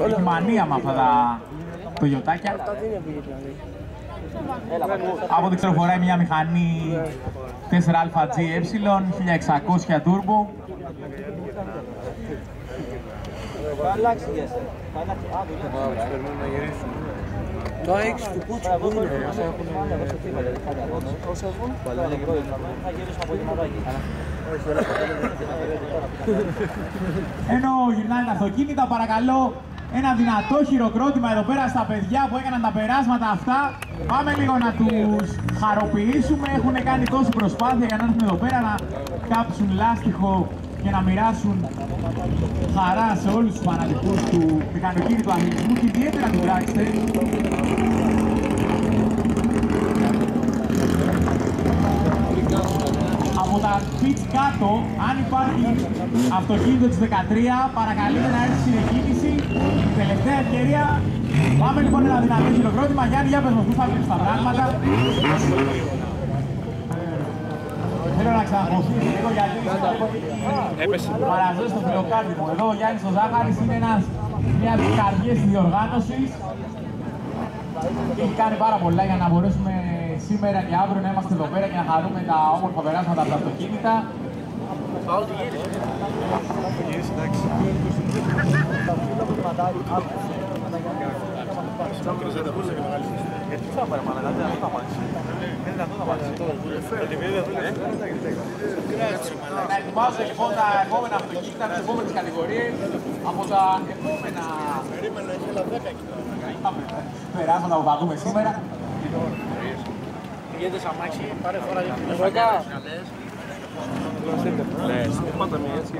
Έχει μανία με αυτά τα Toyotάκια. Από ό,τι ξέρω φοράει μια μηχανή 4AGE 1600 turbo. Θα αλλάξει για εσένα. Το έχεις του κούτσου που είναι. Όσο βγουν, θα γυρίσουν από τη μαδάκι. Ενώ γυρνάνε τα αυτοκίνητα, παρακαλώ ένα δυνατό χειροκρότημα εδώ πέρα στα παιδιά που έκαναν τα περάσματα αυτά. Πάμε λίγο να τους χαροποιήσουμε. Έχουν κάνει τόση προσπάθεια για να έρθουν εδώ πέρα να κάψουν λάστιχο και να μοιράσουν χαρά σε όλους τους φανατικούς του μηχανοκίνητου αθλητισμού και ιδιαίτερα του dragster. Από τα pitch κάτω, αν υπάρχει αυτοκίνητο της 13, παρακαλείτε να έρθει στην εκκίνηση. Τελευταία ευκαιρία. Πάμε λοιπόν ένα δυνατό χειροκρότημα. Γιάννη, για πες μας πώς θα βλέπεις τα πράγματα. Θέλω να ξαναποφύγει λίγο γιατί παραζώσει στο φιλοκάρδι μου. Εδώ ο Γιάννης ο Ζάχαρης είναι μια από τις καρδιές της διοργάνωσης. Έχει κάνει πάρα πολλά για να μπορέσουμε σήμερα και αύριο να είμαστε εδώ πέρα και να χαρούμε τα όμορφα περάσματα από τα αυτοκίνητα. Να ετοιμάζω λοιπόν τα επόμενα αυτοκίνητα, τις επόμενες κατηγορίες από τα επόμενα περάσματα που θα δούμε σήμερα. Πηγαίνετε σαν αμάξι, πάρε φορά για την ευρωπαϊκά. Ναι, πάντα με έτσι.